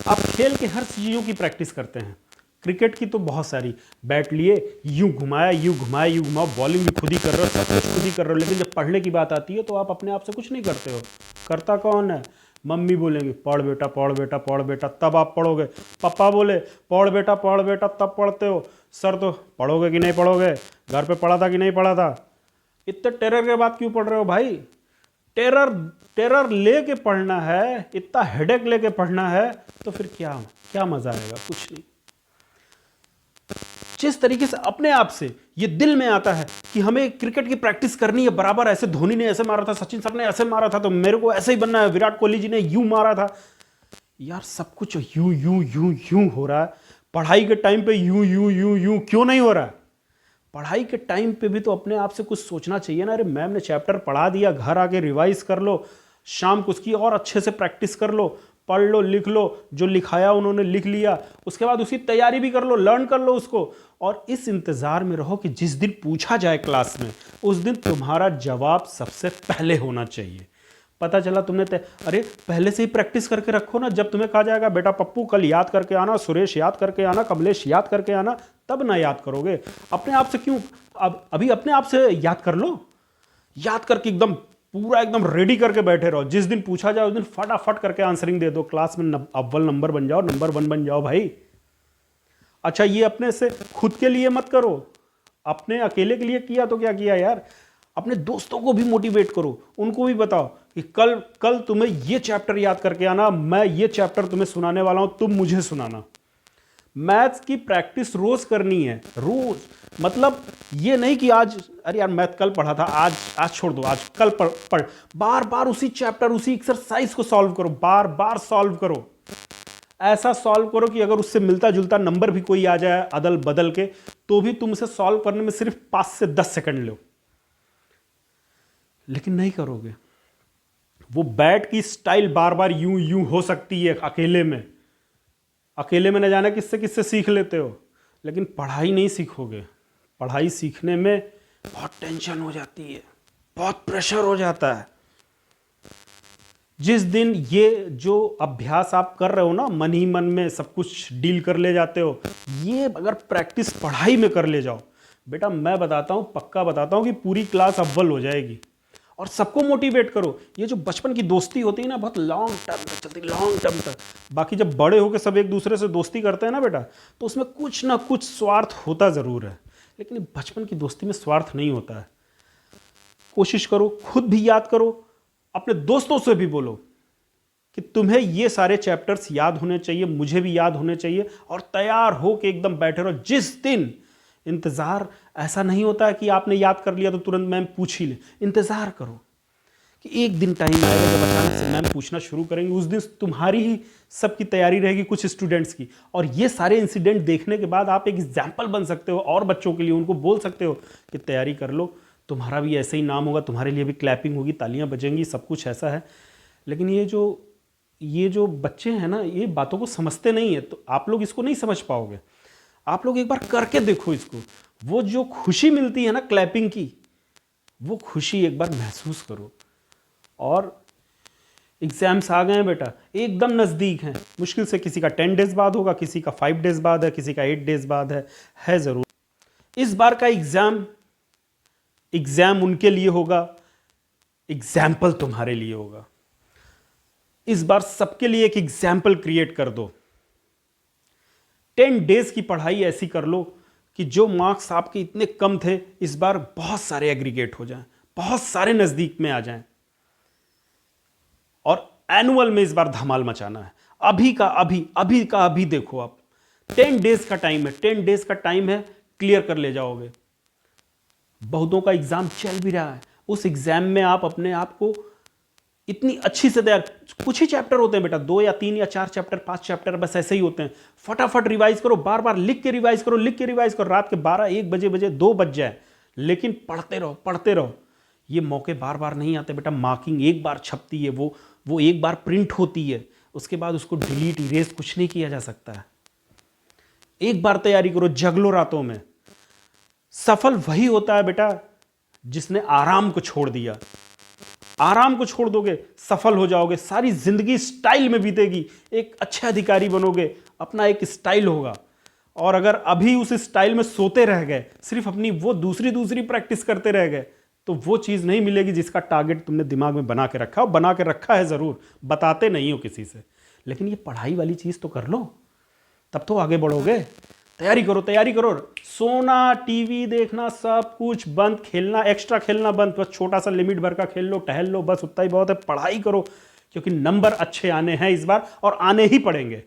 आप खेल के हर चीज़ों की प्रैक्टिस करते हैं। क्रिकेट की तो बहुत सारी, बैट लिए यूं घुमाया यूं घुमाया यूं घुमाओ, बॉलिंग भी खुद ही कर रहे हो, सब कुछ खुद ही कर रहे हो, लेकिन जब पढ़ने की बात आती है तो आप अपने आप से कुछ नहीं करते हो। करता कौन है? मम्मी बोलेंगे पढ़ बेटा पढ़ बेटा पढ़ बेटा, तब आप पढ़ोगे। पापा बोले पढ़ बेटा तब पढ़ते हो। सर तो पढ़ोगे कि नहीं पढ़ोगे, घर पे पढ़ा था कि नहीं पढ़ा था। इतने टेरर के बाद क्यों पढ़ रहे हो भाई? टेरर टेरर लेके पढ़ना है, इतना हेडेक लेके पढ़ना है तो फिर क्या क्या मजा आएगा? कुछ नहीं। जिस तरीके से अपने आप से ये दिल में आता है कि हमें क्रिकेट की प्रैक्टिस करनी है बराबर, ऐसे धोनी ने ऐसे मारा था, सचिन सर ने ऐसे मारा था, तो मेरे को ऐसे ही बनना है, विराट कोहली जी ने यूं मारा था। यार सब कुछ यूं यूं यूं यूं हो रहा है, पढ़ाई के टाइम पे यूं यूं यूं यूं क्यों नहीं हो रहा है? पढ़ाई के टाइम पे भी तो अपने आप से कुछ सोचना चाहिए ना। अरे मैम ने चैप्टर पढ़ा दिया, घर आके रिवाइज कर लो, शाम को उसकी और अच्छे से प्रैक्टिस कर लो, पढ़ लो, लिख लो, जो लिखाया उन्होंने लिख लिया, उसके बाद उसकी तैयारी भी कर लो, लर्न कर लो उसको। और इस इंतजार में रहो कि जिस दिन पूछा जाए क्लास में, उस दिन तुम्हारा जवाब सबसे पहले होना चाहिए। पता चला तुमने अरे पहले से ही प्रैक्टिस करके रखो ना, जब तुम्हें कहा जाएगा बेटा पप्पू कल याद करके आना, सुरेश याद करके आना, कमलेश याद करके आना, तब ना याद करोगे। अपने आप से क्यों? अब अभी अपने आप से याद कर लो, याद करके एकदम पूरा एकदम रेडी करके बैठे रहो। जिस दिन पूछा जाए उस दिन फटाफट करके आंसरिंग दे दो, क्लास में अव्वल नंबर बन जाओ, नंबर 1 बन जाओ भाई। अच्छा ये अपने से खुद के लिए मत करो, अपने अकेले के लिए किया तो क्या किया यार, अपने दोस्तों को भी मोटिवेट करो, उनको भी बताओ कि कल कल तुम्हें ये चैप्टर याद करके आना, मैं ये चैप्टर तुम्हें सुनाने वाला हूं, तुम मुझे सुनाना। मैथ्स की प्रैक्टिस रोज करनी है, रोज। मतलब ये नहीं कि आज अरे यार मैथ कल पढ़ा था, आज छोड़ दो, आज कल पढ़। बार बार उसी चैप्टर उसी एक्सरसाइज को सॉल्व करो, बार बार सॉल्व करो। ऐसा सॉल्व करो कि अगर उससे मिलता जुलता नंबर भी कोई आ जाए अदल बदल के, तो भी तुम उसे सॉल्व करने में सिर्फ 5 से 10 सेकंड लो। लेकिन नहीं करोगे। वो बैट की स्टाइल बार बार यूं यूं हो सकती है अकेले में, अकेले में न जाना किससे किससे सीख लेते हो, लेकिन पढ़ाई नहीं सीखोगे। पढ़ाई सीखने में बहुत टेंशन हो जाती है, बहुत प्रेशर हो जाता है। जिस दिन ये जो अभ्यास आप कर रहे हो ना, मन ही मन में सब कुछ डील कर ले जाते हो, ये अगर प्रैक्टिस पढ़ाई में कर ले जाओ बेटा, मैं बताता हूँ, पक्का बताता हूँ कि पूरी क्लास अव्वल हो जाएगी। और सबको मोटिवेट करो। ये जो बचपन की दोस्ती होती है ना, बहुत लॉन्ग टर्म तक चलती, लॉन्ग टर्म तक। बाकी जब बड़े होकर सब एक दूसरे से दोस्ती करते हैं ना बेटा, तो उसमें कुछ ना कुछ स्वार्थ होता ज़रूर है, लेकिन बचपन की दोस्ती में स्वार्थ नहीं होता है। कोशिश करो, खुद भी याद करो, अपने दोस्तों से भी बोलो कि तुम्हें ये सारे चैप्टर्स याद होने चाहिए, मुझे भी याद होने चाहिए, और तैयार हो के एकदम बैठे रहो। जिस दिन इंतज़ार ऐसा नहीं होता है कि आपने याद कर लिया तो तुरंत मैम पूछ ही ले। इंतज़ार करो कि एक दिन टाइम आएगा जब अचानक से मैम पूछना शुरू करेंगे, उस दिन तुम्हारी ही सबकी तैयारी रहेगी, कुछ स्टूडेंट्स की। और ये सारे इंसिडेंट देखने के बाद आप एक एग्जाम्पल बन सकते हो और बच्चों के लिए, उनको बोल सकते हो कि तैयारी कर लो, तुम्हारा भी ऐसे ही नाम होगा, तुम्हारे लिए भी क्लैपिंग होगी, तालियां बजेंगी, सब कुछ ऐसा है। लेकिन ये जो बच्चे हैं ना, ये बातों को समझते नहीं है, तो आप लोग इसको नहीं समझ पाओगे। आप लोग एक बार करके देखो इसको, वो जो खुशी मिलती है ना क्लैपिंग की, वो खुशी एक बार महसूस करो। और एग्जाम्स आ गए हैं बेटा, एकदम नज़दीक हैं, मुश्किल से किसी का 10 डेज बाद होगा, किसी का 5 डेज बाद है, किसी का 8 डेज बाद है ज़रूर। इस बार का एग्जाम उनके लिए होगा, एग्जाम्पल तुम्हारे लिए होगा। इस बार सबके लिए एक एग्जाम्पल क्रिएट कर दो। 10 डेज की पढ़ाई ऐसी कर लो कि जो मार्क्स आपके इतने कम थे, इस बार बहुत सारे एग्रीगेट हो जाएं, बहुत सारे नजदीक में आ जाएं। और एनुअल में इस बार धमाल मचाना है। अभी का अभी देखो आप, 10 डेज का टाइम है, 10 डेज का टाइम है, क्लियर कर ले जाओगे। बहुतों का एग्जाम चल भी रहा है, उस एग्जाम में आप अपने आप को इतनी अच्छी से तैयार, कुछ ही चैप्टर होते हैं बेटा, 2 या 3 या 4 चैप्टर, 5 चैप्टर, बस ऐसे ही होते हैं। फटाफट रिवाइज करो, बार बार लिख के रिवाइज करो, लिख के रिवाइज करो, रात के 12-1 बजे 2 बज जाए, लेकिन पढ़ते रहो, पढ़ते रहो। ये मौके बार बार नहीं आते बेटा, मार्किंग एक बार छपती है, वो एक बार प्रिंट होती है, उसके बाद उसको डिलीट इरेज कुछ नहीं किया जा सकता है। एक बार तैयारी करो, जगलो रातों में। सफल वही होता है बेटा जिसने आराम को छोड़ दिया। आराम को छोड़ दोगे, सफल हो जाओगे, सारी जिंदगी स्टाइल में बीतेगी, एक अच्छे अधिकारी बनोगे, अपना एक स्टाइल होगा। और अगर अभी उस स्टाइल में सोते रह गए, सिर्फ अपनी वो दूसरी प्रैक्टिस करते रह गए, तो वो चीज नहीं मिलेगी जिसका टारगेट तुमने दिमाग में बना के रखा, और बना के रखा है जरूर, बताते नहीं हो किसी से, लेकिन ये पढ़ाई वाली चीज तो कर लो, तब तो आगे बढ़ोगे। तैयारी करो, तैयारी करो। सोना, टीवी देखना सब कुछ बंद, खेलना, एक्स्ट्रा खेलना बंद, बस छोटा सा लिमिट भर का खेल लो, टहल लो, बस उतना ही बहुत है। पढ़ाई करो, क्योंकि नंबर अच्छे आने हैं इस बार, और आने ही पड़ेंगे।